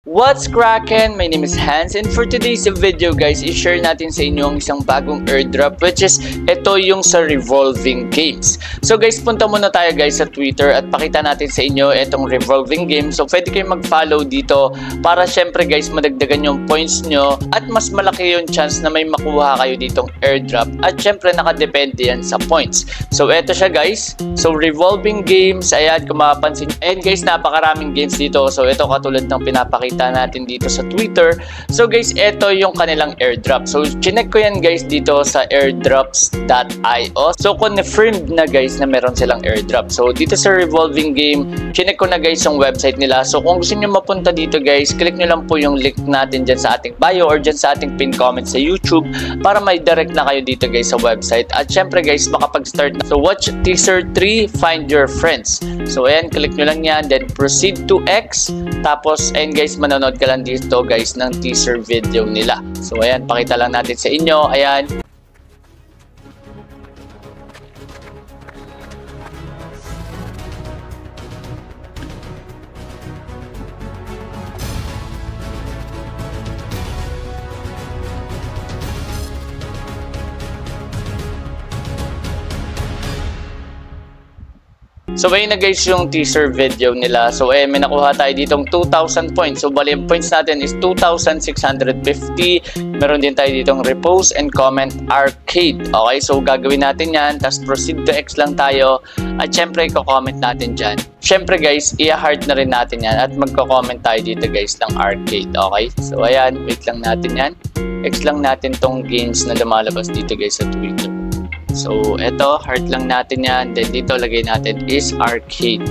What's crackin'? My name is Hans, and for today's video guys, i-share natin sa inyo ang isang bagong airdrop, which is ito yung sa revolving games. So guys, punta muna tayo guys sa Twitter at pakita natin sa inyo itong revolving game. So pwede kayong mag-follow dito para syempre guys madagdagan yung points nyo at mas malaki yung chance na may makuha kayo ditong airdrop, at syempre nakadepende yan sa points. So eto siya guys. So revolving games, ayan kung mapapansin. Ayan guys, napakaraming games dito. So ito katulad ng pinapakita natin dito sa Twitter. So guys, ito yung kanilang airdrop. So chinek ko yan guys dito sa airdrops.io. So confirmed na guys na meron silang airdrop. So dito sa revolving game, chinek ko na guys yung website nila. So kung gusto niyo mapunta dito guys, click nyo lang po yung link natin dyan sa ating bio or dyan sa ating pin comment sa YouTube para may direct na kayo dito guys sa website. At syempre guys, makapag-start na. So watch teaser 3, find your friends. So ayan, click nyo lang yan, then proceed to X. Tapos ayan guys, manonood ka lang dito guys ng teaser video nila. So ayan, pakita lang natin sa inyo. Ayan. So ayun na guys yung teaser video nila. So may nakuha tayo ditong 2,000 points. So bali yung points natin is 2,650. Meron din tayo ditong repost and comment arcade. Okay, so gagawin natin yan. Tapos proceed to X lang tayo. At syempre i-comment natin dyan. Syempre guys, i-heart na rin natin yan. At magko-comment tayo dito guys ng arcade. Okay, so ayan, wait lang natin yan. X lang natin tong games na lumalabas dito guys sa Twitter. So, eto, heart lang natin yan. Then, dito lagay natin is arcade.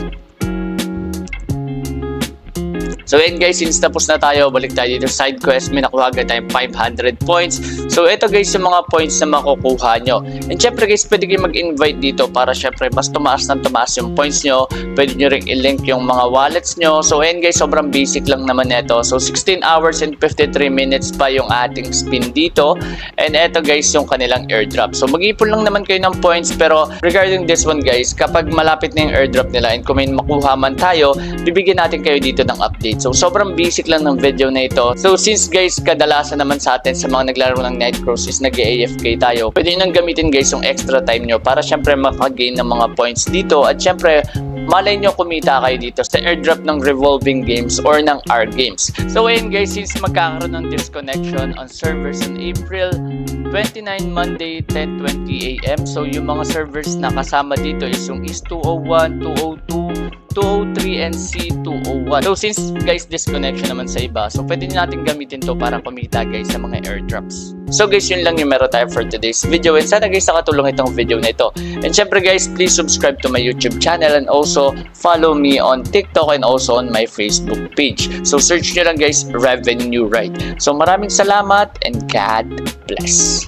So, yun guys, since tapos na tayo, balik tayo dito sa side quest. May nakuha agad tayong 500 points. So, ito guys, yung mga points na makukuha nyo. And syempre guys, pwede kayo mag-invite dito para syempre mas tumaas ng tumaas yung points nyo. Pwede nyo rin i-link yung mga wallets nyo. So, yun guys, sobrang basic lang naman ito. So, 16 hours and 53 minutes pa yung ating spin dito. And ito guys, yung kanilang airdrop. So, mag-ipon lang naman kayo ng points. Pero regarding this one guys, kapag malapit na yung airdrop nila and kung may makuha man tayo, bibigyan natin kayo dito ng update. So, sobrang basic lang ng video na ito. So, since guys, kadalasan naman sa atin sa mga naglaro ng Night Cruises, nag-AFK tayo, pwede nyo nang gamitin guys yung extra time nyo para syempre makagain ng mga points dito. At syempre, malay nyo kumita kayo dito sa airdrop ng revolving games or ng R games. So, ayun guys, since magkakaroon ng disconnection on servers on April 29, Monday, 10:20 AM. So, yung mga servers na kasama dito is yung East 201, 202, 203, and C201. So, since guys, disconnection naman sa iba, so pwede natin gamitin to para kumita guys sa mga airdrops. So guys, yun lang yung meron tayo for today's video. And sana guys, nakatulong itong video na ito. And syempre guys, please subscribe to my YouTube channel and also follow me on TikTok and also on my Facebook page. So search nyo lang guys, Revenue Right. So maraming salamat and God bless.